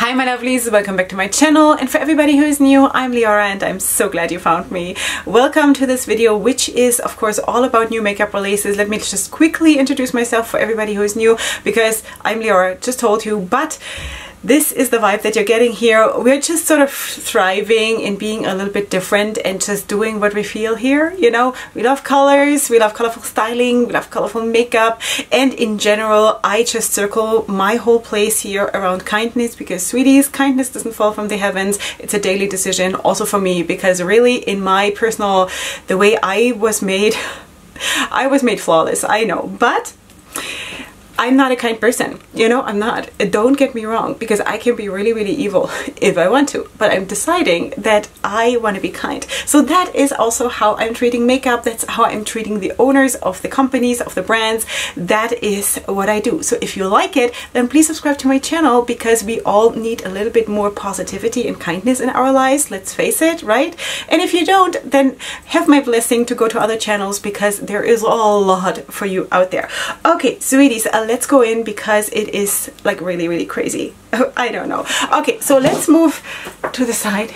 Hi my lovelies, welcome back to my channel, and for everybody who is new, I'm Leora and I'm so glad you found me. Welcome to this video, which is of course all about new makeup releases. Let me just quickly introduce myself for everybody who is new, because I'm Leora, just told you, but this is the vibe that you're getting here. We're just sort of thriving in being a little bit different and just doing what we feel here, you know? We love colors, we love colorful styling, we love colorful makeup, and in general, I just circle my whole place here around kindness, because sweeties, kindness doesn't fall from the heavens. It's a daily decision, also for me, because really in my personal, the way I was made, I was made flawless, I know, but I'm not a kind person, you know, I'm not. Don't get me wrong, because I can be really, really evil if I want to, but I'm deciding that I want to be kind. So that is also how I'm treating makeup. That's how I'm treating the owners of the companies, of the brands. That is what I do. So if you like it, then please subscribe to my channel, because we all need a little bit more positivity and kindness in our lives. Let's face it, right? And if you don't, then have my blessing to go to other channels, because there is a lot for you out there. Okay, sweeties, let's go in, because it is like really, really crazy. I don't know. Okay, so let's move to the side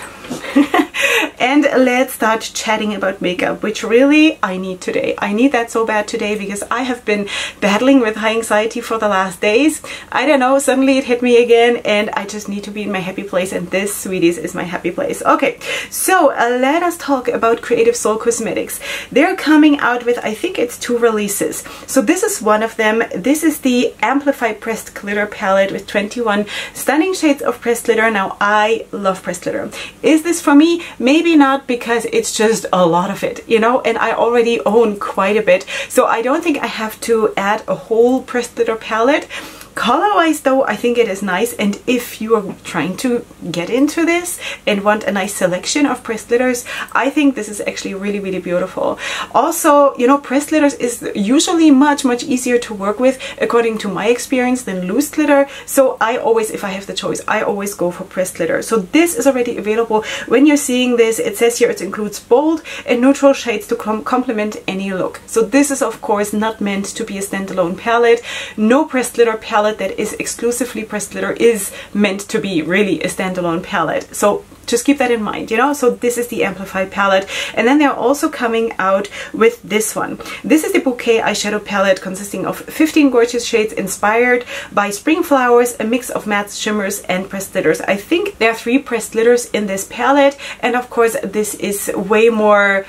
and let's start chatting about makeup, which really I need today. I need that so bad today, because I have been battling with high anxiety for the last days. I don't know, suddenly it hit me again, and I just need to be in my happy place, and this, sweeties, is my happy place. Okay, so let us talk about Creative Soul Cosmetics. They're coming out with, I think it's 2 releases. So this is one of them. This is the Amplify Pressed Glitter Palette with 21 stunning shades of pressed glitter. Now, I love pressed glitter. Is this for me? Maybe not, because it's just a lot of it, you know, and I already own quite a bit. So I don't think I have to add a whole pressed glitter palette. Color-wise though, I think it is nice, and if you are trying to get into this and want a nice selection of pressed glitters, I think this is actually really, really beautiful. Also, you know, pressed glitters is usually much, much easier to work with, according to my experience, than loose glitter. So I always, if I have the choice, I always go for pressed glitter. So this is already available. When you're seeing this, it says here it includes bold and neutral shades to complement any look. So this is of course not meant to be a standalone palette. No pressed glitter palette that is exclusively pressed glitter is meant to be really a standalone palette. So just keep that in mind, you know. So this is the Amplify palette, and then they're also coming out with this one. This is the Bouquet eyeshadow palette, consisting of 15 gorgeous shades inspired by spring flowers, a mix of matte shimmers and pressed glitters. I think there are 3 pressed glitters in this palette, and of course this is way more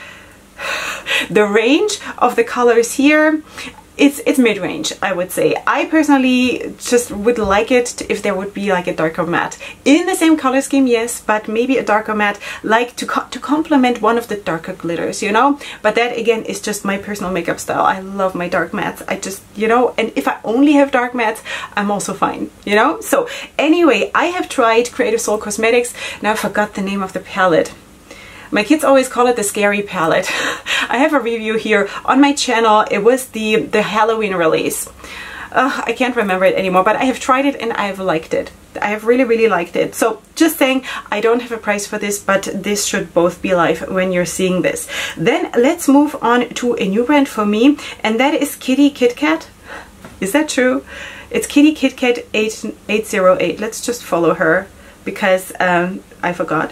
the range of the colors here. It's mid-range, I would say. I personally just would like it if there would be like a darker matte in the same color scheme, yes, but maybe a darker matte, like to complement one of the darker glitters, you know. But that again is just my personal makeup style. I love my dark mattes. I just, you know, and if I only have dark mattes, I'm also fine, you know. So anyway, I have tried Creative Soul Cosmetics. Now I forgot the name of the palette. My kids always call it the scary palette. I have a review here on my channel. It was the Halloween release. I can't remember it anymore, but I have tried it and I have liked it. I have really, really liked it. So just saying, I don't have a price for this, but this should both be live when you're seeing this. Then let's move on to a new brand for me, and that is Kitty Kit Kat. Is that true? It's Kitty Kit Kat 808. Let's just follow her, because I forgot.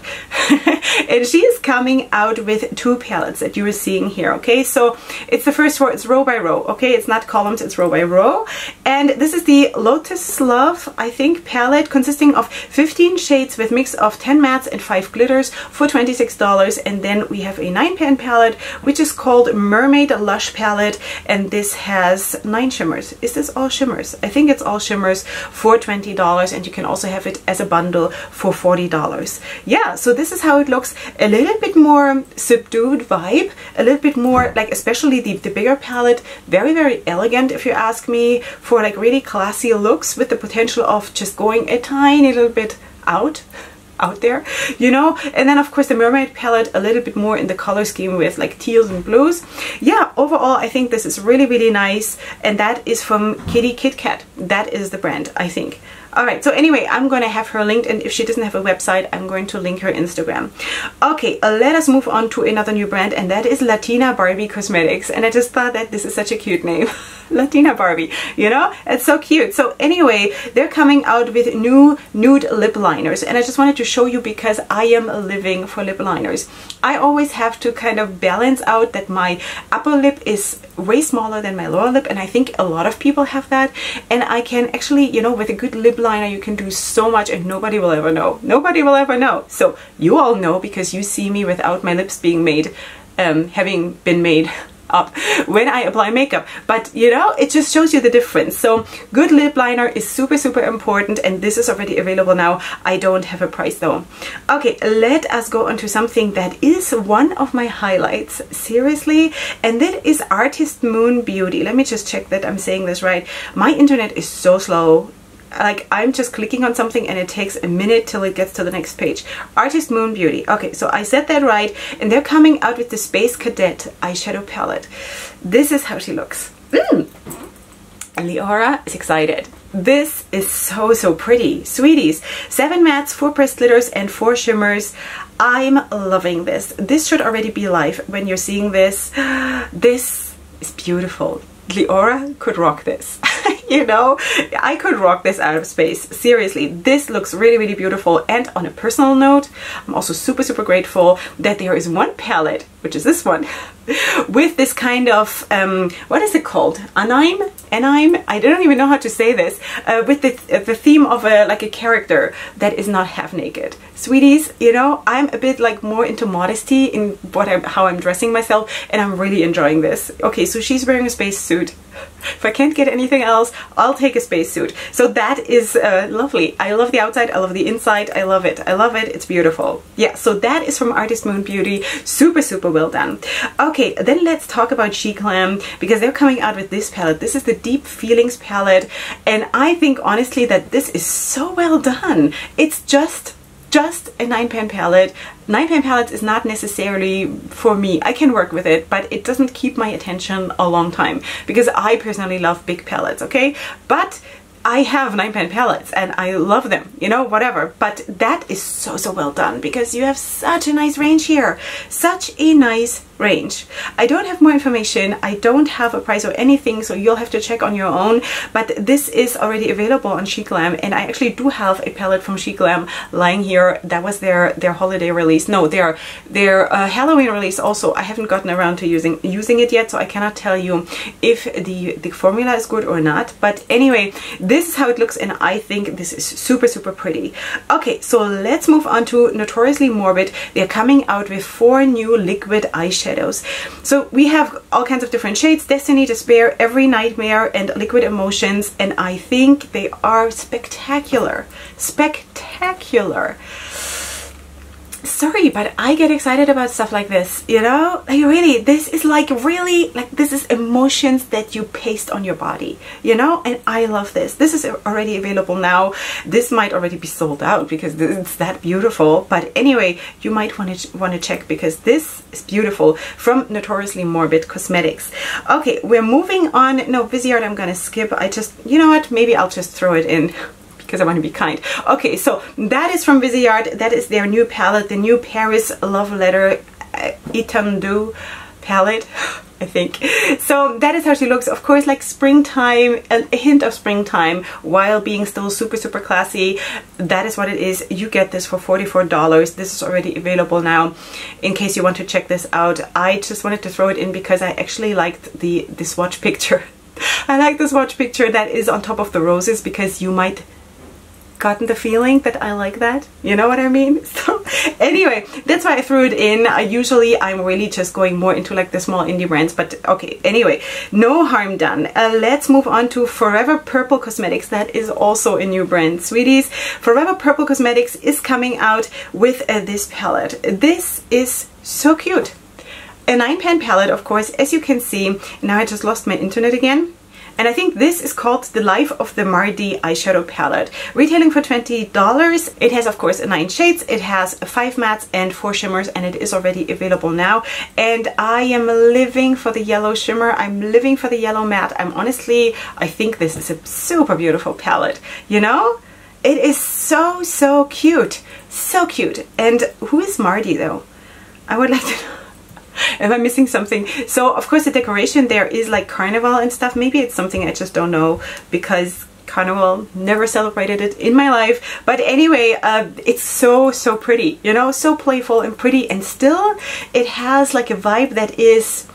And she is coming out with 2 palettes that you are seeing here, okay? So it's the first row, it's row by row, okay? It's not columns, it's row by row. And this is the Lotus Love, I think, palette, consisting of 15 shades with mix of 10 mattes and 5 glitters for $26. And then we have a 9-pan palette, which is called Mermaid Lush palette, and this has 9 shimmers. Is this all shimmers? I think it's all shimmers for $20, and you can also have it as a bundle for $40. Yeah, so this is how it looks. A little bit more subdued vibe, a little bit more like, especially the bigger palette, very, very elegant if you ask me, for like really classy looks, with the potential of just going a tiny little bit out there, you know. And then of course the Mermaid palette, a little bit more in the color scheme with like teals and blues. Yeah, overall I think this is really, really nice, and that is from Kitty Kit Kat. That is the brand, I think. Alright, so anyway, I'm going to have her linked, and if she doesn't have a website, I'm going to link her Instagram. Okay, let us move on to another new brand, and that is Latina Barbie Cosmetics. And I just thought that this is such a cute name. Latina Barbie, you know? It's so cute. So anyway, they're coming out with new nude lip liners, and I just wanted to show you because I am living for lip liners. I always have to kind of balance out that my upper lip is way smaller than my lower lip, and I think a lot of people have that, and I can actually, you know, with a good lip liner you can do so much and nobody will ever know. Nobody will ever know. So you all know because you see me without my lips being made, having been made up when I apply makeup, but you know, it just shows you the difference. So good lip liner is super important, and this is already available now. I don't have a price though. Okay, let us go on to something that is one of my highlights, seriously, and that is Artist Moon Beauty. Let me just check that I'm saying this right. My internet is so slow. Like, I'm just clicking on something and it takes a minute till it gets to the next page. Artist Moon Beauty. Okay, so I said that right, and they're coming out with the Space Cadet eyeshadow palette. This is how she looks. And Leora is excited. This is so pretty. Sweeties, 7 mattes, 4 pressed glitters, and 4 shimmers. I'm loving this. This should already be live when you're seeing this. This is beautiful. Leora could rock this. You know, I could rock this out of space. Seriously, this looks really beautiful. And on a personal note, I'm also super grateful that there is one palette, which is this one, with this kind of what is it called? Anime? I don't even know how to say this. With the theme of like a character that is not half naked. Sweeties, you know, I'm a bit like more into modesty in how I'm dressing myself, and I'm really enjoying this. Okay, so she's wearing a space suit. If I can't get anything else, I'll take a spacesuit. So that is lovely. I love the outside, I love the inside, I love it. I love it, it's beautiful. Yeah, so that is from Artist Moon Beauty. Super well done. Okay, then let's talk about Chic Glam, because they're coming out with this palette. This is the Deep Feelings palette, and I think honestly that this is so well done. It's just a 9-pan palette. 9-pan palette is not necessarily for me. I can work with it, but it doesn't keep my attention a long time because I personally love big palettes, okay? But I have 9-pan palettes and I love them, you know, whatever. But that is so well done because you have such a nice range here. Such a nice range. I don't have more information. I don't have a price or anything, so you'll have to check on your own. But this is already available on Chic Glam, and I actually do have a palette from Chic Glam lying here. That was their holiday release. No, their Halloween release also. I haven't gotten around to using it yet, so I cannot tell you if the formula is good or not. But anyway, this is how it looks, and I think this is super pretty. Okay, so let's move on to Notoriously Morbid. They're coming out with 4 new liquid eyeshadows. So we have all kinds of different shades: Destiny, Despair, Every Nightmare, and Liquid Emotions, and I think they are spectacular. Spectacular. Sorry, but I get excited about stuff like this, you know? Like really, this is like really, like this is emotions that you paste on your body, you know? And I love this. This is already available now. This might already be sold out because it's that beautiful. But anyway, you might want to check because this is beautiful from Notoriously Morbid Cosmetics. Okay, we're moving on. No, Viseart I'm gonna skip. You know what? Maybe I'll just throw it in because I want to be kind. Okay, so that is from Viseart. That is their new palette, the new Paris Love Letter Etendu palette, I think. So that is how she looks. Of course, like springtime, a hint of springtime, while being still super classy. That is what it is. You get this for $44. This is already available now in case you want to check this out. I just wanted to throw it in because I actually liked the swatch picture. I like the swatch picture that is on top of the roses, because you might gotten the feeling that I like that, you know what I mean? So anyway, that's why I threw it in. Usually I'm really just going more into like the small indie brands, but okay, anyway, no harm done. Let's move on to Forever Purple Cosmetics. That is also a new brand, sweeties. Forever Purple Cosmetics is coming out with this palette. This is so cute. A 9-pan palette, of course, as you can see. Now I just lost my internet again. And I think this is called The Life of the Mardie eyeshadow palette. Retailing for $20. It has, of course, 9 shades. It has 5 mattes and 4 shimmers, and it is already available now. And I am living for the yellow shimmer. I'm living for the yellow matte. I think this is a super beautiful palette. You know? It is so cute. So cute. And who is Mardie, though? I would like to know. Am I missing something? So of course the decoration there is like carnival and stuff. Maybe it's something I just don't know, because Carnival, never celebrated it in my life. But anyway, it's so pretty, you know, so playful and pretty, and still it has like a vibe that is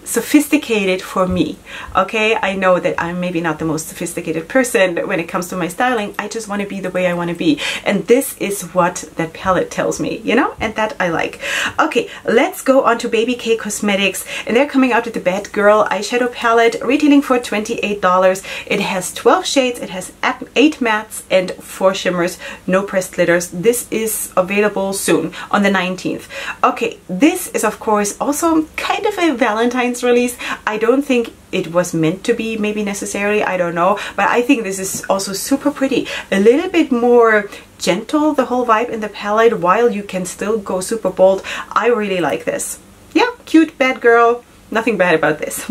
sophisticated for me. Okay, I know that I'm maybe not the most sophisticated person when it comes to my styling. I just want to be the way I want to be, and this is what that palette tells me, you know, and that I like. Okay, let's go on to Baby K Cosmetics, and they're coming out with the Bad Girl eyeshadow palette, retailing for $28. It has 12 shades, it has 8 mattes and 4 shimmers, no pressed glitters. This is available soon on the 19th. Okay, this is of course also kind of a Valentine's release. I don't think it was meant to be, maybe necessarily, I don't know, but I think this is also super pretty. A little bit more gentle, the whole vibe in the palette, while you can still go super bold. I really like this. Yeah, cute bad girl. Nothing bad about this.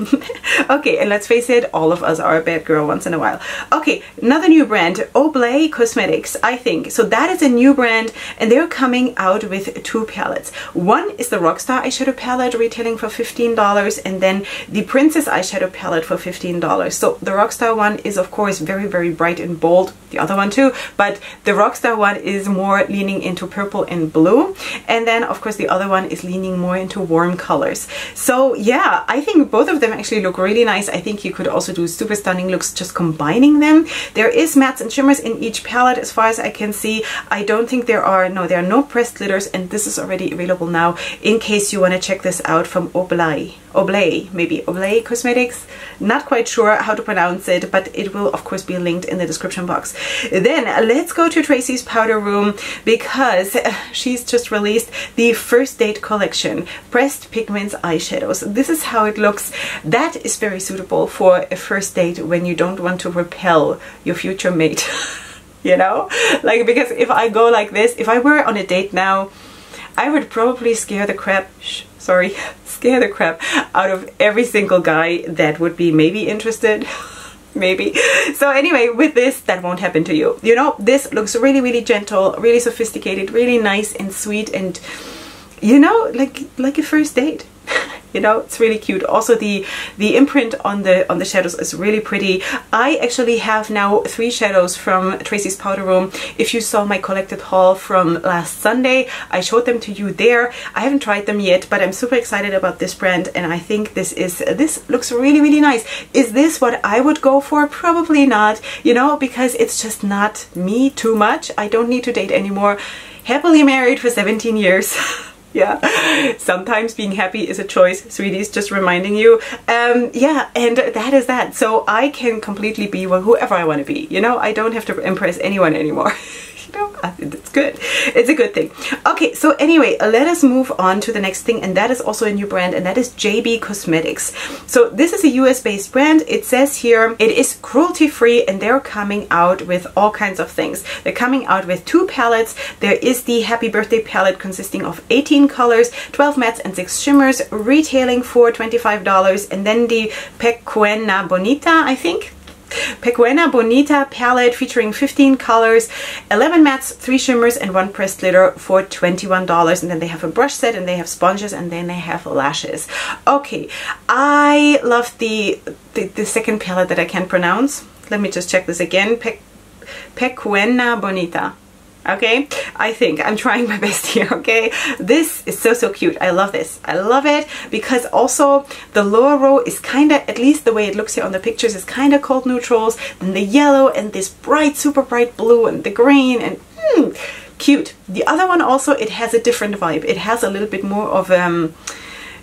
Okay, and let's face it, all of us are a bad girl once in a while. Okay, another new brand, Oblay Cosmetics, I think. So that is a new brand, and they're coming out with 2 palettes. One is the Rockstar eyeshadow palette, retailing for $15, and then the Princess eyeshadow palette for $15. So the Rockstar one is of course very bright and bold, the other one too, but the Rockstar one is more leaning into purple and blue, and then of course the other one is leaning more into warm colors. So yeah, I think both of them actually look really nice. I think you could also do super stunning looks just combining them. There is mattes and shimmers in each palette as far as I can see. I don't think there are no pressed glitters, and this is already available now in case you want to check this out from Oblay, maybe Oblay Cosmetics. Not quite sure how to pronounce it, but it will of course be linked in the description box. Then let's go to Tracy's Powder Room, because she's just released the First Date collection, Pressed Pigments eyeshadows. This is how it looks. That is very suitable for a first date when you don't want to repel your future mate. You know, like, because if I go like this, if I were on a date now, I would probably scare the crap out of every single guy that would be maybe interested. Maybe. So anyway, with this, that won't happen to you. You know, this looks really gentle, really sophisticated, really nice and sweet, and you know, like a first date. You know, it's really cute. Also the imprint on the shadows is really pretty. I actually have now 3 shadows from Tracy's Powder Room. If you saw my collected haul from last Sunday, I showed them to you there. I haven't tried them yet, but I'm super excited about this brand, and I think this looks really nice. Is this what I would go for? Probably not, you know, because it's just not me too much. I don't need to date anymore. Happily married for 17 years. Yeah, sometimes being happy is a choice, sweeties, just reminding you. Yeah, and that is that. So I can completely be whoever I want to be, you know. I don't have to impress anyone anymore. You know, it's good. It's a good thing. Okay, so anyway, let us move on to the next thing, and that is also a new brand, and that is JB Cosmetics. So this is a US based brand. It says here it is cruelty free, and they're coming out with all kinds of things. They're coming out with 2 palettes. There is the Happy Birthday palette consisting of 18 colors, 12 mattes and 6 shimmers, retailing for $25, and then the Pequena Bonita, I think. Pequena Bonita palette featuring 15 colors, 11 mattes, 3 shimmers, and 1 pressed glitter for $21. And then they have a brush set, and they have sponges, and then they have lashes. Okay, I love the second palette that I can't pronounce. Let me just check this again. Pequena Bonita. Okay, I think I'm trying my best here. Okay, this is so cute. I love this. I love it because also the lower row is kind of, at least the way it looks here on the pictures, is kind of cold neutrals, then the yellow and this bright, super bright blue, and the green, and cute. The other one also, it has a different vibe. It has a little bit more of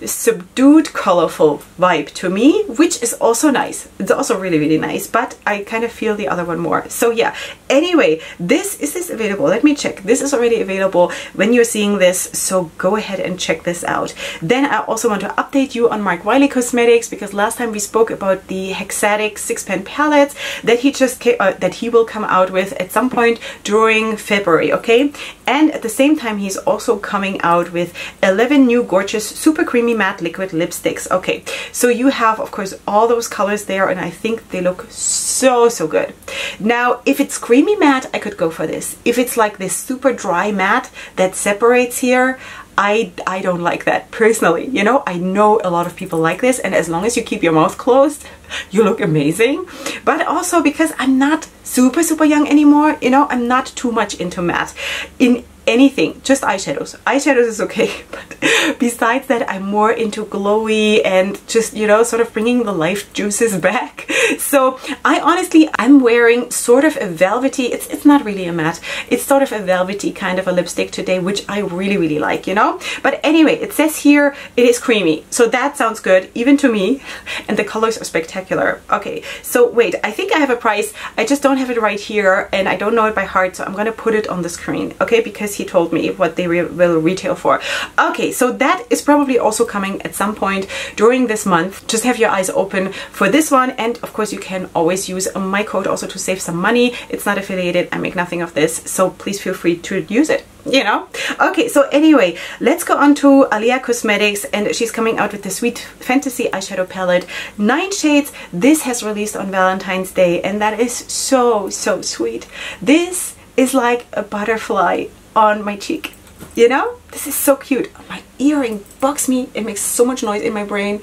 subdued colorful vibe to me, which is also nice. It's also really nice, but I kind of feel the other one more. So yeah, anyway, is this available? Let me check. This is already available when you're seeing this, so go ahead and check this out. Then I also want to update you on Mark Wiley Cosmetics, because last time we spoke about the Hexatic 6-pan palettes that he will come out with at some point during February. Okay, and at the same time he's also coming out with 11 new gorgeous super creamy matte liquid lipsticks. Okay, so you have of course all those colors there, and I think they look so good. Now if it's creamy matte, I could go for this. If it's like this super dry matte that separates here, I don't like that personally. You know, I know a lot of people like this, and as long as you keep your mouth closed, you look amazing. But also because I'm not super young anymore, you know, I'm not too much into matte in anything, just eyeshadows. Eyeshadows is okay, but besides that, I'm more into glowy and just, you know, sort of bringing the life juices back. So I'm wearing sort of a velvety, it's not really a matte, it's sort of a velvety kind of a lipstick today, which I really like, you know. But anyway, it says here it is creamy, so that sounds good even to me, and the colors are spectacular. Okay, so wait, I think I have a price, I just don't have it right here and I don't know it by heart, so I'm gonna put it on the screen, okay, because he told me what they will retail for. Okay, so that is probably also coming at some point during this month. Just have your eyes open for this one, and of course you can always use my code also to save some money. It's not affiliated, I make nothing of this, so please feel free to use it, you know. Okay, so anyway, let's go on to Alia Cosmetics, and she's coming out with the Sweet Fantasy eyeshadow palette, 9 shades. This has released on Valentine's Day, and that is so sweet. This is like a butterfly on my cheek, you know. This is so cute. My earring bugs me, it makes so much noise in my brain.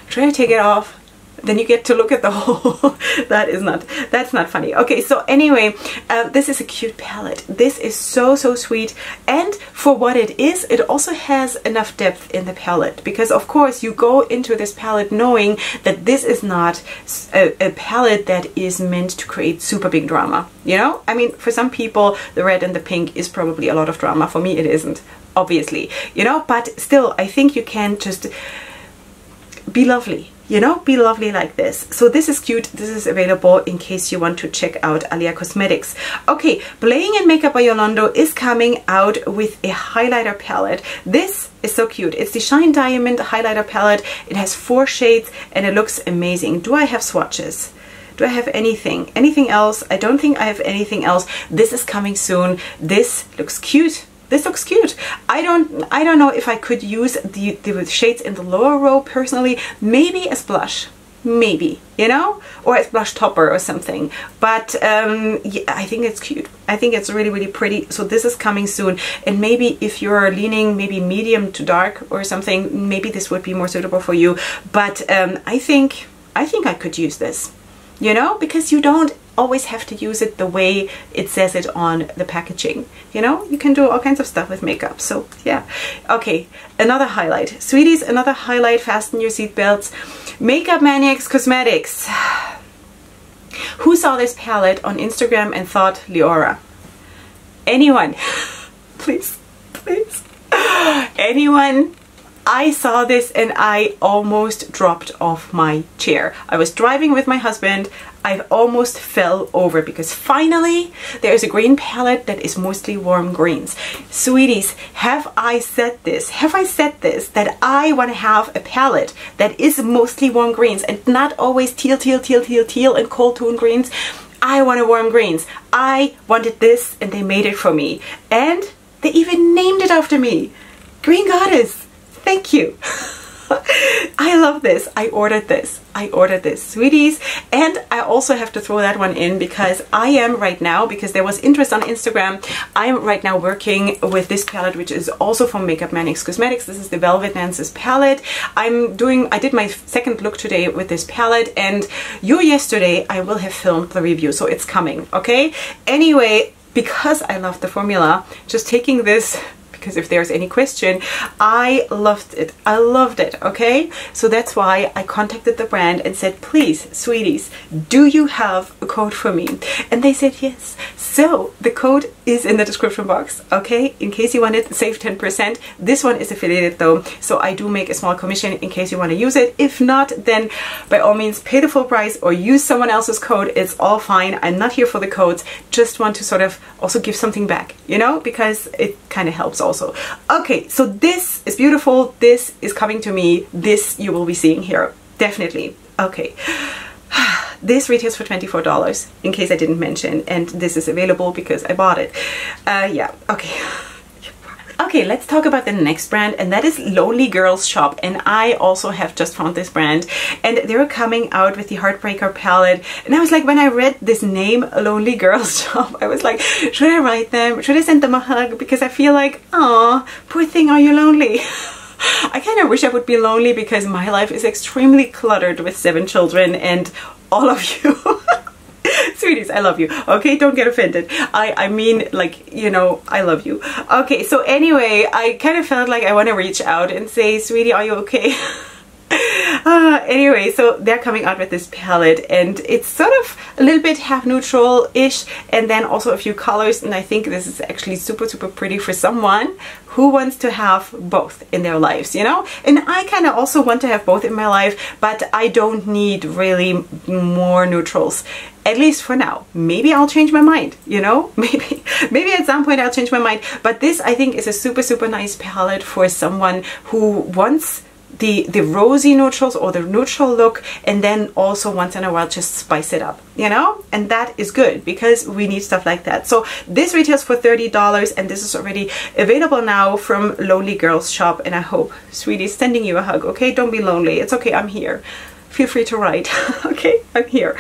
Try to take it off, then you get to look at the whole that's not funny. Okay, so anyway, this is a cute palette. This is so sweet, and for what it is, it also has enough depth in the palette, because of course you go into this palette knowing that this is not a palette that is meant to create super big drama, you know. I mean, for some people the red and the pink is probably a lot of drama. For me it isn't, obviously, you know, but still I think you can just be lovely, you know, be lovely like this. So this is cute. This is available in case you want to check out Alia Cosmetics. Okay, Playing in Makeup by Yolando is coming out with a highlighter palette. This is so cute. It's the Shine Diamond highlighter palette. It has 4 shades and it looks amazing. Do I have swatches? Do I have anything else? I don't think I have anything else. This is coming soon. This looks cute. This looks cute. I don't know if I could use the shades in the lower row personally. Maybe as blush, maybe, you know, or as blush topper or something. But yeah, I think it's cute. I think it's really pretty. So this is coming soon, and maybe if you're leaning maybe medium to dark or something, maybe this would be more suitable for you. But I think I could use this, you know, because you don't always have to use it the way it says it on the packaging, you know. You can do all kinds of stuff with makeup, so yeah. Okay, another highlight, sweeties, another highlight. Fasten your seatbelts. Makeup Maniacs Cosmetics. Who saw this palette on Instagram and thought Leora? Anyone? Please anyone? I saw this and I almost dropped off my chair. I was driving with my husband. I almost fell over because finally there is a green palette that is mostly warm greens. Sweeties, have I said this? Have I said this? That I want to have a palette that is mostly warm greens and not always teal and cold tone greens. I want a warm greens. I wanted this and they made it for me. And they even named it after me. Green Goddess. Thank you. I love this. I ordered this, sweeties. And I also have to throw that one in because I am right now, because there was interest on Instagram, I'm right now working with this palette, which is also from Makeup Maniacs Cosmetics. This is the Velvet Nances palette. I did my second look today with this palette, and yesterday I will have filmed the review, so it's coming, okay? Anyway, because I love the formula, just taking this, because if there's any question, I loved it. I loved it, okay? So that's why I contacted the brand and said, please, sweeties, do you have a code for me? And they said yes. So the code is in the description box, okay? In case you want it, save 10%. This one is affiliated though, so I do make a small commission in case you want to use it. If not, then by all means pay the full price or use someone else's code. It's all fine. I'm not here for the codes. Just want to sort of also give something back, you know, because it kind of helps also. Okay, so this is beautiful. This is coming to me. This you will be seeing here, definitely. Okay. This retails for $24, in case I didn't mention, and this is available because I bought it. Yeah, okay. Okay, let's talk about the next brand, and that is Lonely Girls Shop. And I also have just found this brand, and they're coming out with the Heartbreaker palette. And I was like, when I read this name, Lonely Girls Shop, I was like, should I write them? Should I send them a hug? Because I feel like, aw, poor thing, are you lonely? I kind of wish I would be lonely because my life is extremely cluttered with 7 children and all of you. Sweeties, I love you. Okay, don't get offended. I mean, like, you know, I love you. Okay, so anyway, I kind of felt like I want to reach out and say, sweetie, are you okay? Anyway, so they're coming out with this palette, and it's sort of a little bit half neutral-ish, and then also a few colors, and I think this is actually super, super pretty for someone who wants to have both in their lives, you know? And I kind of also want to have both in my life, but I don't need really more neutrals. At least for now. Maybe I'll change my mind, you know? Maybe at some point I'll change my mind. But this, I think, is a super, super nice palette for someone who wants the rosy neutrals or the neutral look, and then also once in a while just spice it up, you know? And that is good because we need stuff like that. So this retails for $30, and this is already available now from Lonely Girls Shop. And I hope, sweetie, sending you a hug, okay? Don't be lonely. It's okay, I'm here. Feel free to write. Okay, I'm here.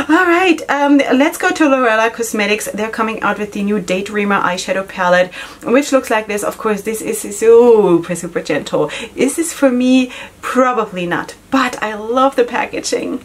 All right, let's go to Loreal Cosmetics. They're coming out with the new Daydreamer eyeshadow palette, which looks like this. Of course, this is super, super gentle. Is this for me? Probably not, but I love the packaging.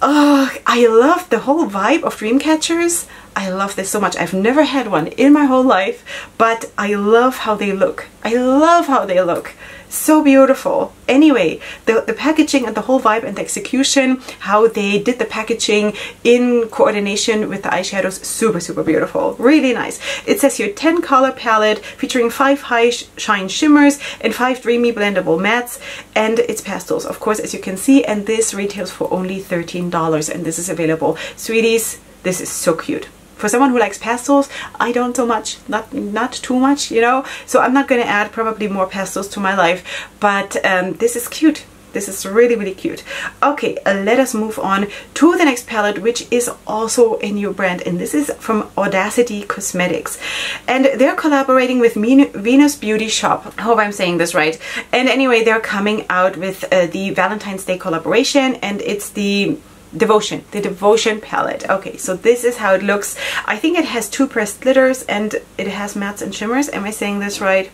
Oh, I love the whole vibe of dream catchers. I love this so much. I've never had one in my whole life, but I love how they look. I love how they look. So beautiful. Anyway, the packaging and the whole vibe and the execution, how they did the packaging in coordination with the eyeshadows, super, super beautiful. Really nice. It says here 10 color palette featuring 5 high shine shimmers and 5 dreamy blendable mattes, and it's pastels, of course, as you can see, and this retails for only $13, and this is available. Sweeties, this is so cute. For someone who likes pastels, I don't so much, not too much, you know, so I'm not going to add probably more pastels to my life, but this is cute. This is really, really cute. Okay, let us move on to the next palette, which is also a new brand, and this is from Audacity Cosmetics, and they're collaborating with Venus Beauty Shop. I hope I'm saying this right. And anyway, they're coming out with the Valentine's Day collaboration, and it's the Devotion palette. Okay, so this is how it looks. I think it has 2 pressed glitters and it has mattes and shimmers. Am I saying this right?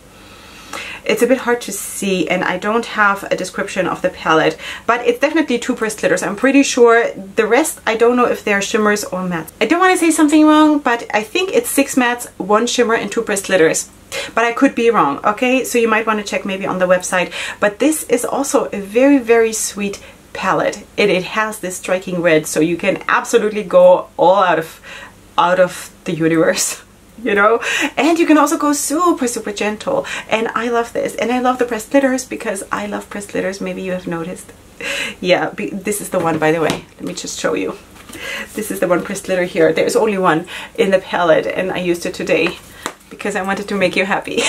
It's a bit hard to see, and I don't have a description of the palette, but it's definitely 2 pressed glitters. I'm pretty sure. The rest, I don't know if they're shimmers or mattes. I don't want to say something wrong, but I think it's 6 mattes, 1 shimmer, and 2 pressed glitters. But I could be wrong, okay? So you might want to check maybe on the website. But this is also a very, very sweet palette. It has this striking red, so you can absolutely go all out of the universe, you know, and you can also go super, super gentle, and I love this. And I love the pressed glitters because I love pressed glitters. Maybe you have noticed. Yeah, this is the one, by the way. Let me just show you. This is the one pressed glitter here. There's only one in the palette, and I used it today because I wanted to make you happy.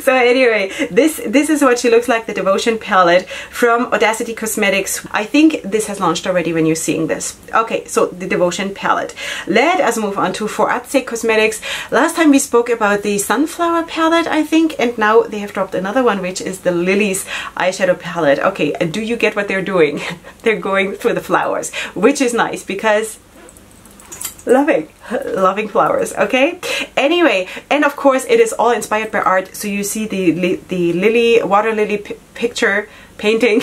So anyway, this is what she looks like, the Devotion palette from Audacity Cosmetics. I think this has launched already when you're seeing this. Okay, so the Devotion palette. Let us move on to Outsex Cosmetics. Last time we spoke about the Sunflower palette, I think, and now they have dropped another one, which is the Lilies eyeshadow palette. Okay, do you get what they're doing? They're going through the flowers, which is nice because loving flowers. Okay, anyway, and of course it is all inspired by art. So you see the water lily picture painting.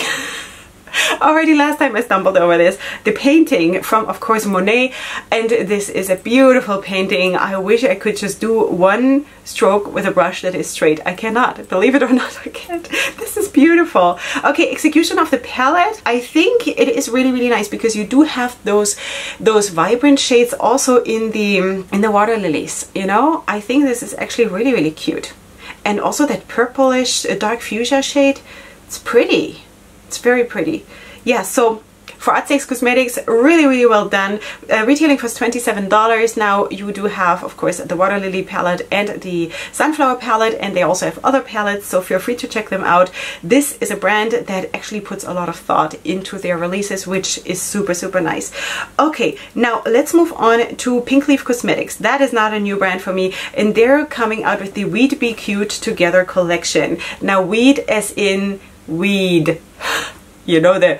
Already last time I stumbled over this. The painting from, of course, Monet, and this is a beautiful painting. I wish I could just do one stroke with a brush that is straight. I cannot. Believe it or not, I can't. This is beautiful. Okay, execution of the palette. I think it is really, really nice because you do have those vibrant shades also in the water lilies, you know? I think this is actually really, really cute. And also that purplish dark fuchsia shade. It's pretty. It's very pretty. Yeah, so for Outsex Cosmetics. Really, really well done. Retailing for $27. Now you do have, of course, the Water Lily palette and the Sunflower palette, and they also have other palettes, so feel free to check them out. This is a brand that actually puts a lot of thought into their releases, which is super, super nice. Okay, now let's move on to Pink Leaf Cosmetics. That is not a new brand for me, and they're coming out with the Weed Be Cute Together collection. Now, weed as in weed, you know, the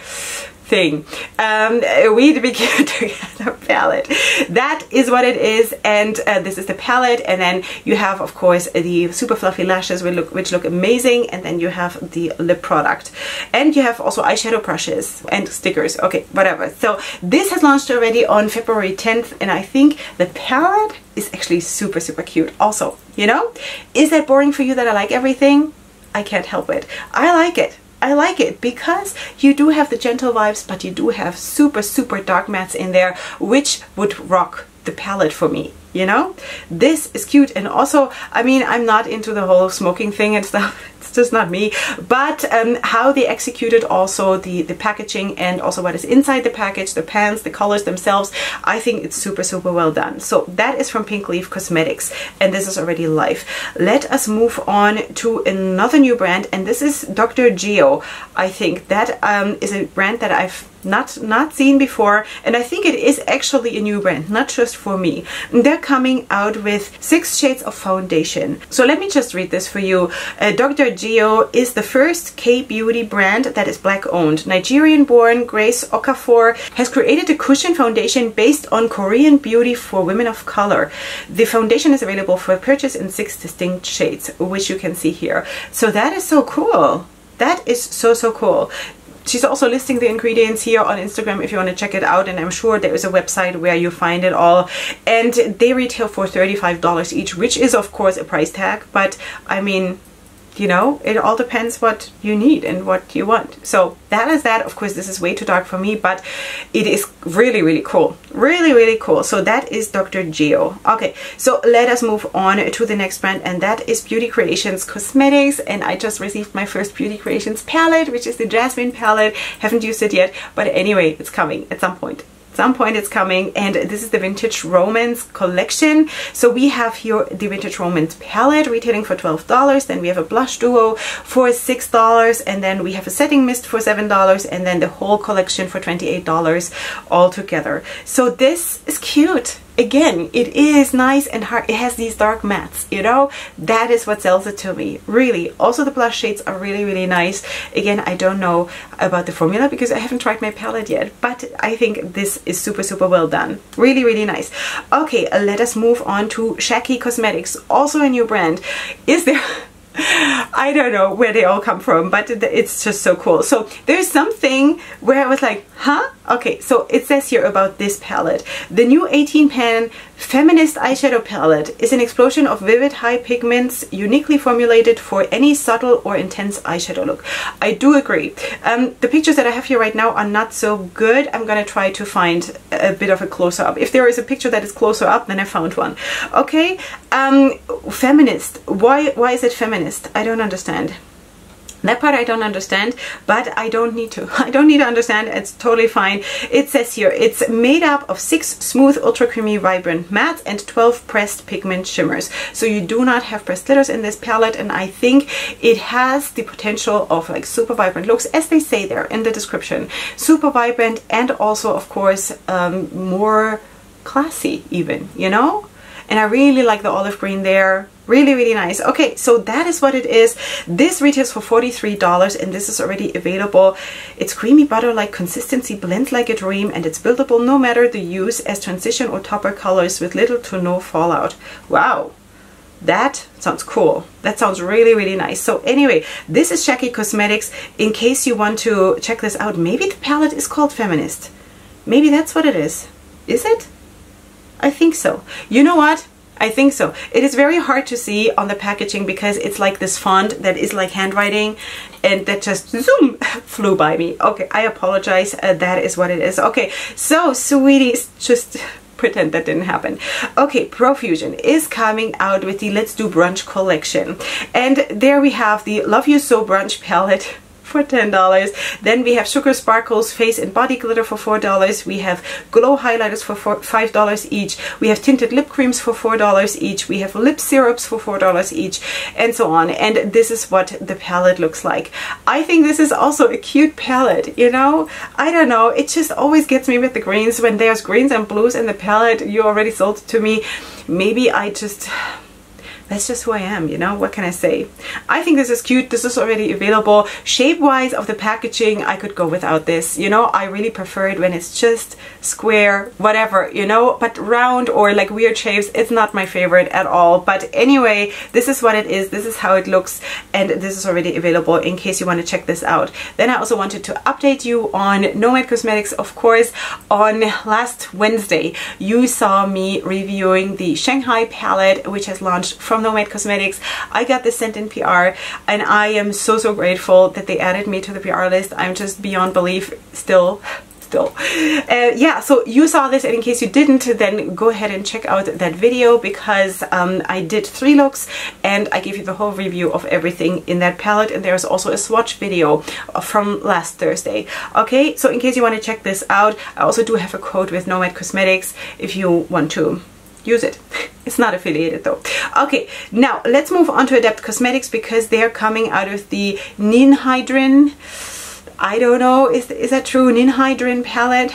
thing. Weed Be Cute Together palette. That is what it is, and this is the palette, and then you have, of course, the super fluffy lashes which look amazing, and then you have the lip product, and you have also eyeshadow brushes and stickers. Okay, whatever. So this has launched already on February 10th, and I think the palette is actually super, super cute. Also, you know, is that boring for you that I like everything? I can't help it. I like it. I like it because you do have the gentle vibes, but you do have super, super dark mattes in there, which would rock the palette for me, you know? This is cute, and also, I mean, I'm not into the whole smoking thing and stuff. It's just not me. But how they executed also the packaging, and also what is inside the package, the pans, the colors themselves, I think it's super, super well done. So that is from Pink Leaf Cosmetics, and this is already live. Let us move on to another new brand, and this is Dr. Gio. I think that is a brand that I've not seen before, and I think it is actually a new brand, not just for me. They're coming out with 6 shades of foundation. So let me just read this for you. Dr. Gio is the first K-beauty brand that is black owned. Nigerian-born Grace Okafor has created a cushion foundation based on Korean beauty for women of color. The foundation is available for purchase in 6 distinct shades, which you can see here. So that is so cool. That is so, so cool. She's also listing the ingredients here on Instagram if you want to check it out, and I'm sure there is a website where you find it all, and they retail for $35 each, which is of course a price tag, but I mean, you know, it all depends what you need and what you want. So that is that. Of course, this is way too dark for me, but it is really, really cool. Really, really cool. So that is Dr. Gio. Okay, so let us move on to the next brand, and that is Beauty Creations Cosmetics. And I just received my first Beauty Creations palette, which is the Jasmine palette. Haven't used it yet, but anyway, it's coming at some point. Some point it's coming, and this is the Vintage Romance collection. So we have here the Vintage Romance palette retailing for $12, then we have a blush duo for $6, and then we have a setting mist for $7, and then the whole collection for $28 all together. So this is cute. Again, it is nice and hard. It has these dark mattes, you know? That is what sells it to me, really. Also, the blush shades are really, really nice. Again, I don't know about the formula because I haven't tried my palette yet, but I think this is super, super well done. Really, really nice. Okay, let us move on to Jacky Cosmetics, also a new brand. Is there... I don't know where they all come from, but it's just so cool. So there's something where I was like, huh? Okay, so it says here about this palette. The new 18-pan Feminist eyeshadow palette is an explosion of vivid high pigments uniquely formulated for any subtle or intense eyeshadow look. I do agree. The pictures that I have here right now are not so good. I'm gonna try to find a bit of a closer up. If there is a picture that is closer up, then I found one. Okay, feminist. Why is it feminist? I don't understand. That part I don't understand, but I don't need to. I don't need to understand. It's totally fine. It says here, it's made up of 6 smooth, ultra creamy, vibrant mattes and 12 pressed pigment shimmers. So you do not have pressed glitters in this palette, and I think it has the potential of like super vibrant looks, as they say there in the description. Super vibrant, and also, of course, more classy even, you know? And I really like the olive green there. Really, really nice. Okay, so that is what it is. This retails for $43, and this is already available. It's creamy butter-like consistency, blends like a dream, and it's buildable no matter the use as transition or topper colors with little to no fallout. Wow, that sounds cool. That sounds really, really nice. So anyway, this is Jacky Cosmetics. In case you want to check this out, maybe the palette is called Feminist. Maybe that's what it is. Is it? I think so. You know what? I think so. It is very hard to see on the packaging because it's like this font that is like handwriting, and that just zoom flew by me. Okay, I apologize. That is what it is. Okay, so sweeties, just pretend that didn't happen. Okay, Profusion is coming out with the Let's Do Brunch collection, and there we have the Love You So Brunch palette. for $10. Then we have Sugar Sparkles Face and Body Glitter for $4. We have Glow Highlighters for $5 each. We have Tinted Lip Creams for $4 each. We have Lip Syrups for $4 each, and so on. And this is what the palette looks like. I think this is also a cute palette, you know? I don't know, it just always gets me with the greens. When there's greens and blues in the palette, you already sold it to me. Maybe that's just who I am, you know, what can I say? I think this is cute. This is already available. Shape-wise of the packaging, I could go without this, you know. I really prefer it when it's just square, whatever, you know, but round or like weird shapes, it's not my favorite at all. But anyway, this is what it is. This is how it looks, and this is already available in case you want to check this out. Then I also wanted to update you on Nomad Cosmetics. Of course, on last Wednesday, you saw me reviewing the Shanghai palette, which has launched from Nomad Cosmetics. I got this sent in PR, and I am so grateful that they added me to the PR list. I'm just beyond belief still. Yeah, so you saw this, and in case you didn't, then go ahead and check out that video, because I did 3 looks and I gave you the whole review of everything in that palette, and there's also a swatch video from last Thursday. Okay, so in case you want to check this out, I also do have a code with Nomad Cosmetics if you want to use it. It's not affiliated though. Okay, now let's move on to Adept Cosmetics, because they're coming out of the Ninhydrin, I don't know, is that true? Ninhydrin palette?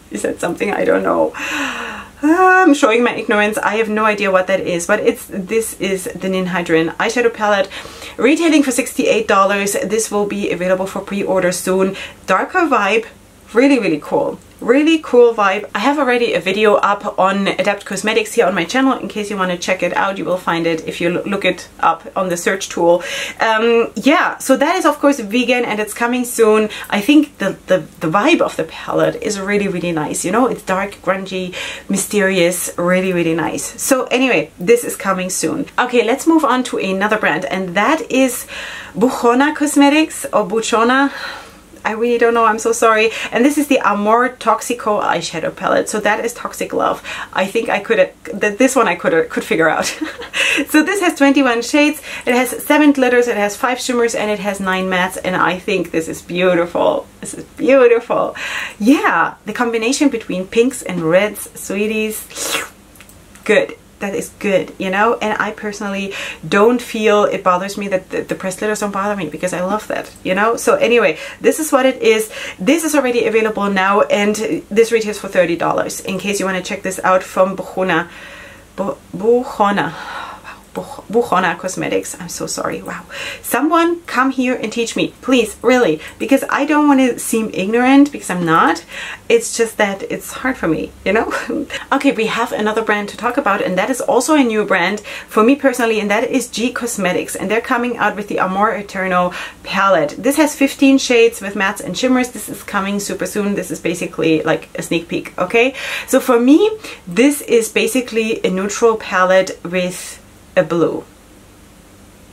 Is that something? I don't know. I'm showing my ignorance. I have no idea what that is, but this is the Ninhydrin eyeshadow palette, retailing for $68. This will be available for pre-order soon. Darker vibe, really cool. Really cool vibe. I have already a video up on Adept Cosmetics here on my channel. In case you want to check it out, you will find it if you look it up on the search tool. Yeah, so that is of course vegan, and it's coming soon. I think the vibe of the palette is really nice. You know, it's dark, grungy, mysterious, really nice. So anyway, this is coming soon. Okay, let's move on to another brand, and that is Bouchon Cosmetics, or Bouchon. I really don't know, I'm so sorry. And this is the Amor Toxico eyeshadow palette. So that is Toxic Love. I think I could, this one I could figure out. So this has 21 shades, it has 7 glitters, it has 5 shimmers, and it has 9 mattes, and I think this is beautiful. This is beautiful. Yeah, the combination between pinks and reds, sweeties, good. That is good, you know, and I personally don't feel it bothers me that the pressed glitters don't bother me, because I love that, you know. So anyway, this is what it is. This is already available now, and this retails for $30 in case you want to check this out from Bouchon Cosmetics. I'm so sorry. Wow. Someone come here and teach me, please, really, because I don't want to seem ignorant, because I'm not. It's just that it's hard for me, you know. Okay, we have another brand to talk about, and that is also a new brand for me personally, and that is Jacky Cosmetics, and they're coming out with the Amor Eternal palette. This has 15 shades with mattes and shimmers. This is coming super soon. This is basically like a sneak peek. Okay, so for me, this is basically a neutral palette with a blue,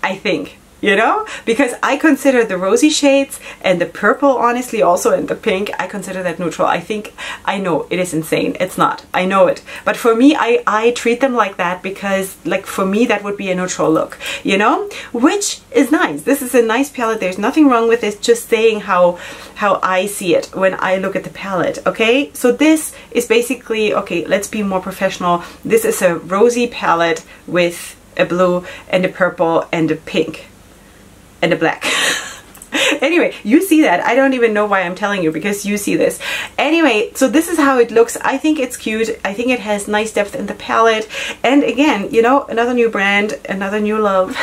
I think, you know, because I consider the rosy shades and the purple, honestly, also, and the pink, I consider that neutral. I think, I know it is insane, it's not, I know it, but for me, I treat them like that, because like for me that would be a neutral look, you know, which is nice. This is a nice palette, there's nothing wrong with it, just saying how I see it when I look at the palette. Okay, so this is basically, okay, let's be more professional, this is a rosy palette with a blue and a purple and a pink and a black. Anyway, you see that. I don't even know why I'm telling you, because you see this. Anyway, so this is how it looks. I think it's cute. I think it has nice depth in the palette. And again, you know, another new brand, another new love.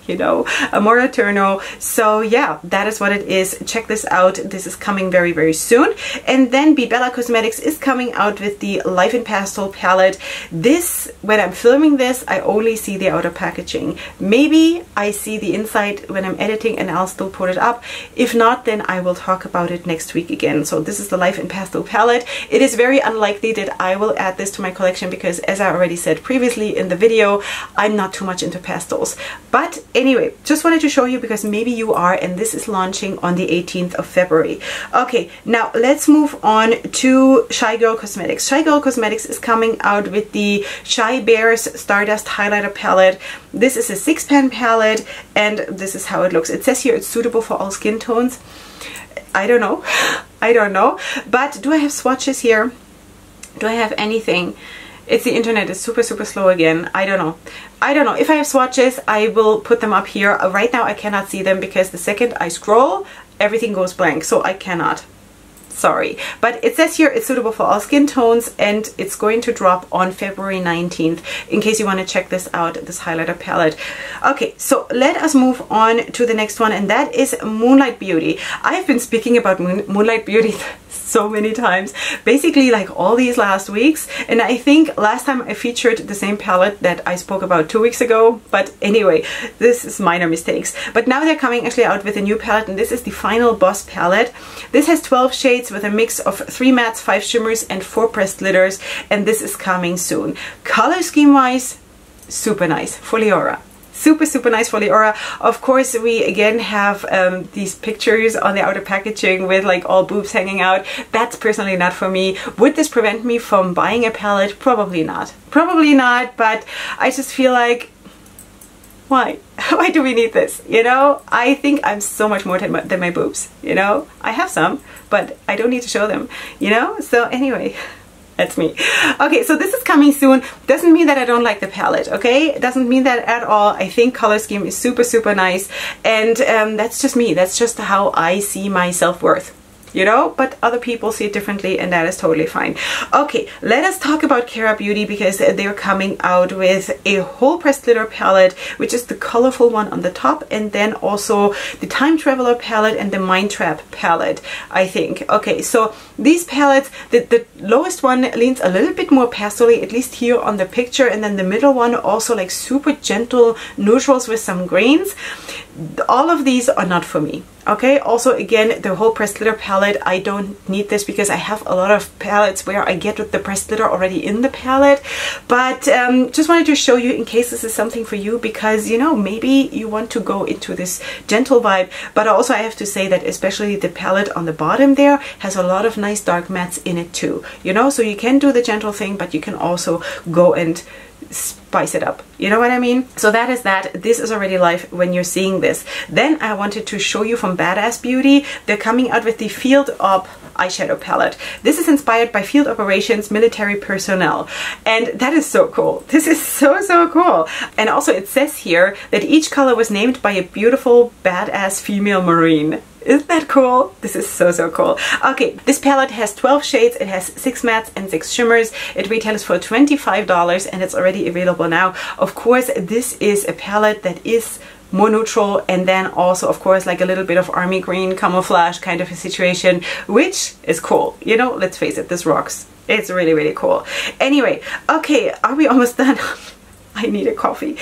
You know, Amor Eternal. So yeah, that is what it is. Check this out. This is coming very soon. And then Bella Cosmetics is coming out with the Life in Pastel palette. This, when I'm filming this, I only see the outer packaging. Maybe I see the inside when I'm editing, and I'll still put it up. If not, then I will talk about it next week again. So this is the Life in Pastel palette. It is very unlikely that I will add this to my collection, because as I already said previously in the video, I'm not too much into pastels. But anyway, just wanted to show you because maybe you are, and this is launching on the 18th of February. Okay, now let's move on to Shy Girl Cosmetics. Shy Girl Cosmetics is coming out with the Shy Bears Stardust Highlighter Palette. This is a 6-pan palette, and this is how it looks. It says here it's suitable for all skin tones. I don't know. I don't know. But do I have swatches here? Do I have anything? It's the internet is super slow again. I don't know. I don't know. If I have swatches, I will put them up here. Right now I cannot see them because the second I scroll, everything goes blank. So I cannot. Sorry. But it says here it's suitable for all skin tones, and it's going to drop on February 19th in case you want to check this out, this highlighter palette. Okay, so let us move on to the next one, and that is Moonlight Beauty. I've been speaking about Moonlight Beauty so many times, basically like all these last weeks, and I think last time I featured the same palette that I spoke about 2 weeks ago, but anyway, this is minor mistakes. But now they're coming actually out with a new palette, and this is the Final Boss palette. This has 12 shades with a mix of 3 mattes, 5 shimmers, and 4 pressed glitters, and this is coming soon. Color scheme wise, super nice for Leora. Super nice for Leora. Of course, we again have these pictures on the outer packaging with like all boobs hanging out. That's personally not for me. Would this prevent me from buying a palette? Probably not. Probably not, but I just feel like, why? Why do we need this? You know, I think I'm so much more than my boobs, you know? I have some, but I don't need to show them, you know? So anyway, that's me. Okay, so this is coming soon. Doesn't mean that I don't like the palette, okay? It doesn't mean that at all. I think color scheme is super nice, and that's just me. That's just how I see my self-worth, you know, but other people see it differently, and that is totally fine. Okay, let us talk about Cara Beauty because they're coming out with a whole pressed glitter palette, which is the colorful one on the top, and then also the Time Traveler palette and the Mind Trap palette, I think. Okay, so these palettes, the lowest one leans a little bit more pastel-y, at least here on the picture, and then the middle one also like super gentle neutrals with some grains. All of these are not for me. Okay, also again, the whole pressed glitter palette, I don't need this because I have a lot of palettes where I get with the pressed glitter already in the palette, but just wanted to show you in case this is something for you, because you know, maybe you want to go into this gentle vibe. But also I have to say that especially the palette on the bottom there has a lot of nice dark mattes in it too, you know, so you can do the gentle thing, but you can also go and spice it up, you know what I mean? So that is that. This is already live when you're seeing this. Then I wanted to show you from Badass Beauty. They're coming out with the Field Op eyeshadow palette. This is inspired by field operations military personnel, and that is so cool. This is so cool. And also it says here that each color was named by a beautiful badass female Marine. Isn't that cool? This is so cool. Okay, this palette has 12 shades. It has 6 mattes and 6 shimmers. It retails for $25 and it's already available now. Of course, this is a palette that is more neutral, and then also of course like a little bit of army green camouflage kind of a situation, which is cool. You know, let's face it, this rocks. It's really cool. Anyway, okay, are we almost done? I need a coffee.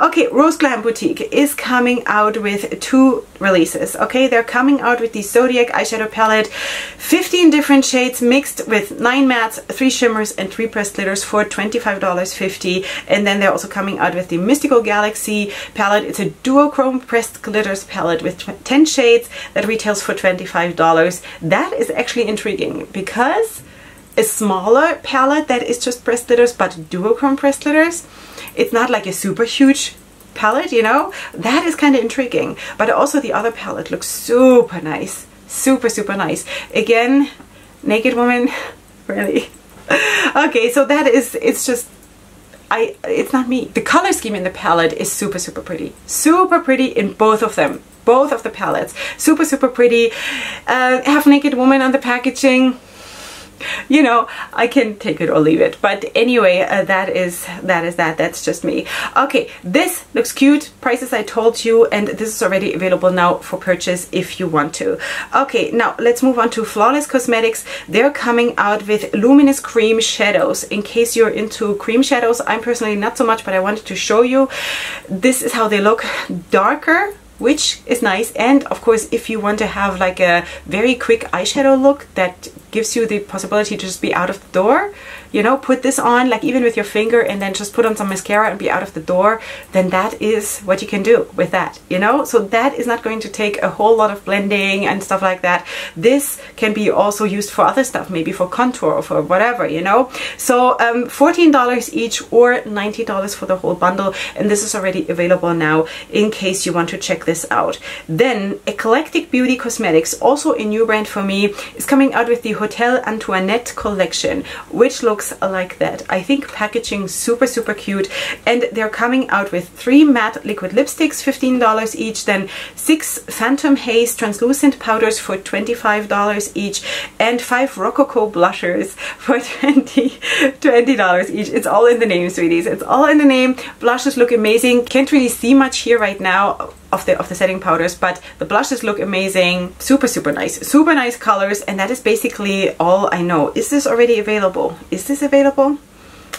Okay, Rose Glam Boutique is coming out with 2 releases. Okay, they're coming out with the Zodiac eyeshadow palette, 15 different shades mixed with 9 mattes, 3 shimmers, and 3 pressed glitters for $25.50. And then they're also coming out with the Mystical Galaxy palette. It's a duochrome pressed glitters palette with 10 shades that retails for $25. That is actually intriguing because a smaller palette that is just pressed glitters but duochrome pressed glitters, it's not like a super huge palette, you know, that is kind of intriguing. But also the other palette looks super nice, super nice. Again, Naked Woman, really. Okay, so that is, it's just, it's not me. The color scheme in the palette is super pretty. Super pretty in both of them. Both of the palettes. Super pretty. Half Naked Woman on the packaging. You know, I can take it or leave it. But anyway, that's just me. Okay, this looks cute. Prices I told you, and this is already available now for purchase if you want to. Okay, now let's move on to Flawless Cosmetics. They're coming out with luminous cream shadows. In case you're into cream shadows, I'm personally not so much, but I wanted to show you. This is how they look. Darker, which is nice, and of course if you want to have like a very quick eyeshadow look that gives you the possibility to just be out of the door, you know, put this on like even with your finger and then just put on some mascara and be out of the door, then that is what you can do with that, you know. So that is not going to take a whole lot of blending and stuff like that. This can be also used for other stuff, maybe for contour or for whatever, you know. So $14 each or $90 for the whole bundle, and this is already available now in case you want to check this out. Then Eclectic Beauty Cosmetics, also a new brand for me, is coming out with the Hotel Antoinette collection, which looks like that. I think packaging super cute, and they're coming out with 3 matte liquid lipsticks, $15 each, then 6 Phantom Haze translucent powders for $25 each, and 5 Rococo blushers for $20 each. It's all in the name, sweeties. It's all in the name. Blushes look amazing. Can't really see much here right now of the setting powders, but the blushes look amazing. Super nice colors, and that is basically all I know. Is this already available? Is this available?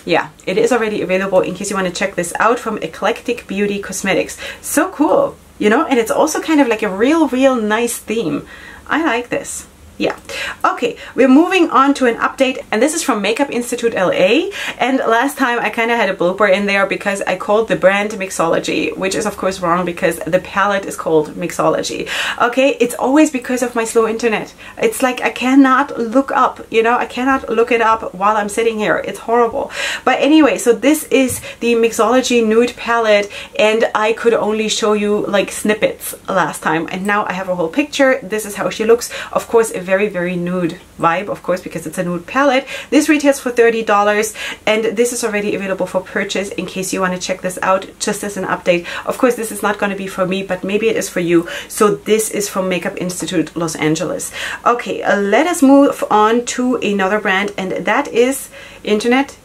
Yeah, it is already available in case you want to check this out from Eclectic Beauty Cosmetics. So cool, you know, and it's also kind of like a real nice theme. I like this. Yeah. Okay, we're moving on to an update, and this is from Makeup Institute LA. And last time I kind of had a blooper in there because I called the brand Mixology, which is of course wrong because the palette is called Mixology. Okay, it's always because of my slow internet. It's like I cannot look up, you know, I cannot look it up while I'm sitting here. It's horrible. But anyway, so this is the Mixology Nude Palette, and I could only show you like snippets last time, and now I have a whole picture. This is how she looks. Of course, a very nude vibe, of course, because it's a nude palette. This retails for $30, and this is already available for purchase in case you want to check this out, just as an update. Of course, this is not going to be for me, but maybe it is for you. So this is from Makeup Institute Los Angeles. Okay, let us move on to another brand, and that is internet,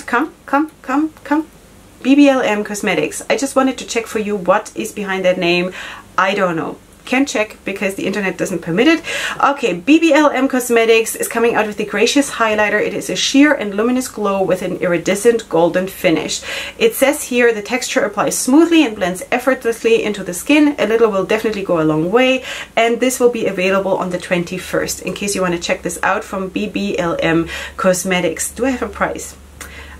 come. BBLM Cosmetics. I just wanted to check for you what is behind that name. I don't know. Can't check because the internet doesn't permit it. Okay, BBLM Cosmetics is coming out with the Gracious Highlighter. It is a sheer and luminous glow with an iridescent golden finish. It says here the texture applies smoothly and blends effortlessly into the skin. A little will definitely go a long way, and this will be available on the 21st in case you want to check this out from BBLM Cosmetics. Do I have a price?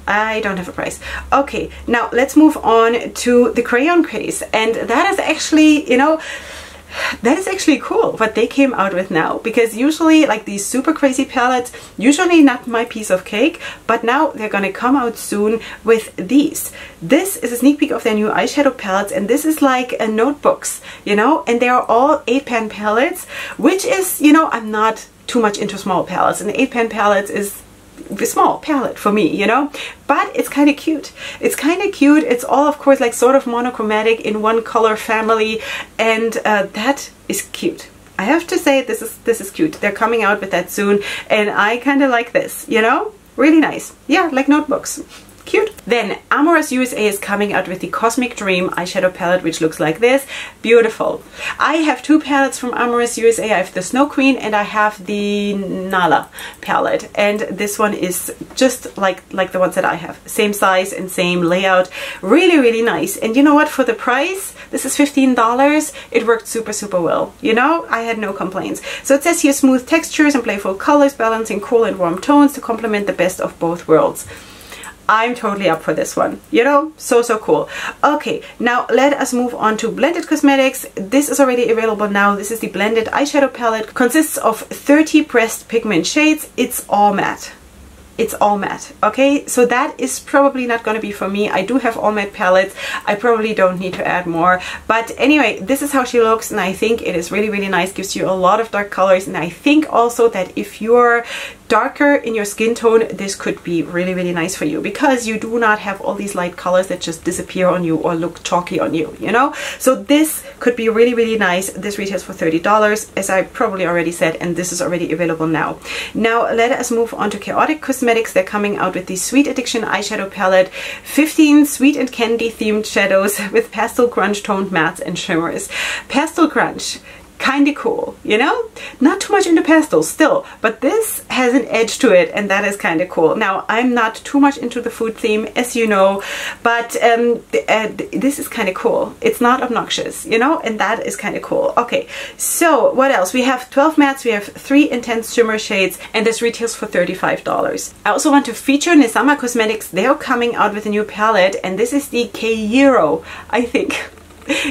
I don't have a price. Okay, now let's move on to the crayon craze, and that is actually, you know, that is actually cool what they came out with now, because usually like these super crazy palettes, usually not my piece of cake, but now they're gonna come out soon with these. This is a sneak peek of their new eyeshadow palettes, and this is like a notebooks, you know, and they are all 8-pan palettes, which is, you know, I'm not too much into small palettes, and 8-pan palettes is a small palette for me, you know, but it's kind of cute. It's kind of cute. It's all, of course, like sort of monochromatic in one color family, and that is cute. I have to say this is cute. They're coming out with that soon, and I kind of like this, you know, really nice. Yeah, like notebooks. Cute. Then Amor USA is coming out with the Cosmic Dream eyeshadow palette, which looks like this. Beautiful. I have 2 palettes from Amor USA. I have the Snow Queen and I have the Nala palette, and this one is just like the ones that I have. Same size and same layout. Really nice. And you know what? For the price, this is $15. It worked super well. You know, I had no complaints. So it says here smooth textures and playful colors, balancing cool and warm tones to complement the best of both worlds. I'm totally up for this one, you know, so cool. Okay, now let us move on to Blended Cosmetics. This is already available now. This is the Blended Eyeshadow Palette. Consists of 30 pressed pigment shades. It's all matte. It's all matte. Okay, so that is probably not going to be for me. I do have all matte palettes. I probably don't need to add more, but anyway, this is how she looks, and I think it is really nice. Gives you a lot of dark colors, and I think also that if you're darker in your skin tone, this could be really nice for you, because you do not have all these light colors that just disappear on you or look chalky on you, you know. So this could be really nice. This retails for $30, as I probably already said, and this is already available now. Now let us move on to Chaotic Cosmetics. They're coming out with the Sweet Addiction eyeshadow palette. 15 sweet and candy themed shadows with pastel grunge toned mattes and shimmers. Pastel grunge. kind of cool, you know? Not too much into pastels still, but this has an edge to it, and that is kind of cool. Now, I'm not too much into the food theme, as you know, but this is kind of cool. It's not obnoxious, you know, and that is kind of cool. Okay, so what else? We have 12 mattes, we have 3 intense shimmer shades, and this retails for $35. I also want to feature Shanghai Cosmetics. They're coming out with a new palette, and this is the K-Euro, I think.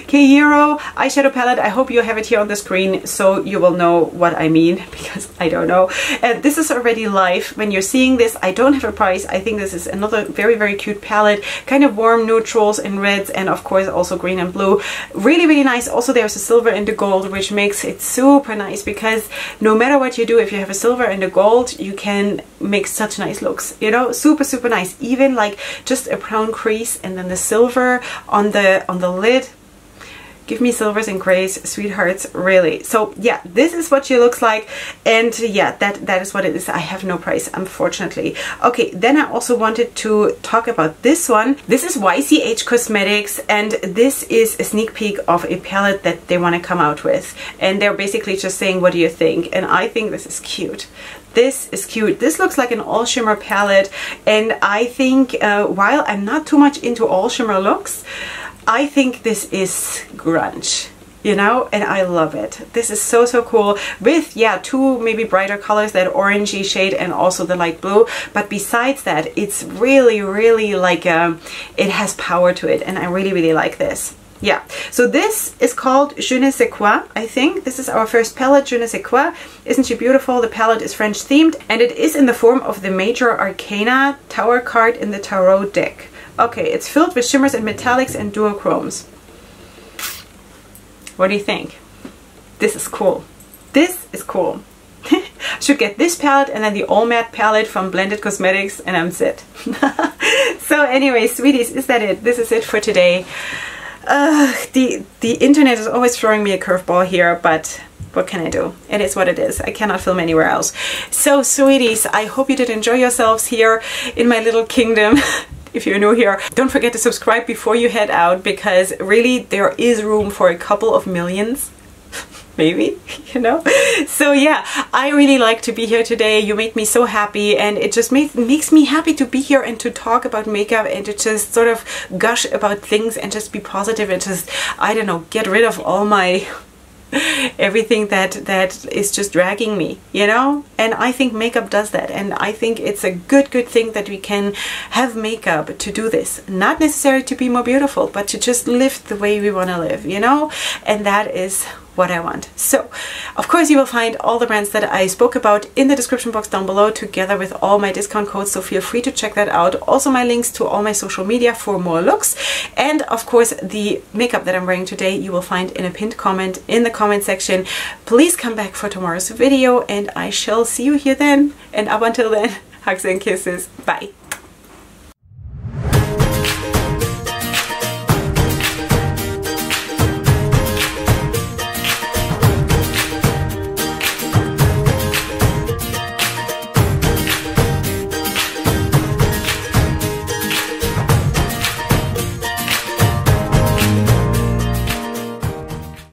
K-Euro eyeshadow palette. I hope you have it here on the screen so you will know what I mean, because I don't know. This is already live. When you're seeing this, I don't have a price. I think this is another very, very cute palette. Kind of warm neutrals and reds, and of course also green and blue. Really, really nice. Also there's a silver and a gold, which makes it super nice, because no matter what you do, if you have a silver and a gold, you can make such nice looks, you know, super, super nice. Even like just a brown crease and then the silver on the lid. Give me silvers and grays, sweethearts, really. So yeah, this is what she looks like, and yeah, that is what it is. I have no price, unfortunately. Okay, then I also wanted to talk about this one. This is YCH Cosmetics, and this is a sneak peek of a palette that they want to come out with, and they're basically just saying, what do you think? And I think this is cute. This is cute. This looks like an all shimmer palette, and I think while I'm not too much into all shimmer looks, I think this is grunge, you know, and I love it. This is so, so cool with, yeah, 2 maybe brighter colors, that orangey shade and also the light blue. But besides that, it's really, really like, it has power to it, and I really, really like this. Yeah, so this is called Je ne sais quoi, I think. This is our first palette, Je ne sais quoi. Isn't she beautiful? The palette is French themed, and it is in the form of the Major Arcana Tower card in the Tarot deck. Okay, it's filled with shimmers and metallics and duochromes. What do you think? This is cool. This is cool. Should get this palette and then the all matte palette from Blended Cosmetics, and I'm set. So anyway, sweeties, is that it? This is it for today. The internet is always throwing me a curveball here, but what can I do? It is what it is. I cannot film anywhere else. So sweeties, I hope you did enjoy yourselves here in my little kingdom. If you're new here, don't forget to subscribe before you head out, because really there is room for a couple of millions. Maybe, you know. So yeah, I really like to be here today. You made me so happy, and it just makes me happy to be here and to talk about makeup and to just sort of gush about things and just be positive and just, I don't know, get rid of all my everything that is just dragging me, you know. And I think makeup does that, and I think it's a good thing that we can have makeup to do this. Not necessarily to be more beautiful, but to just live the way we want to live, you know. And that is what I want. So of course you will find all the brands that I spoke about in the description box down below, together with all my discount codes, so feel free to check that out. Also my links to all my social media for more looks, and of course the makeup that I'm wearing today you will find in a pinned comment in the comment section. Please come back for tomorrow's video, and I shall see you here then, and up until then, hugs and kisses. Bye.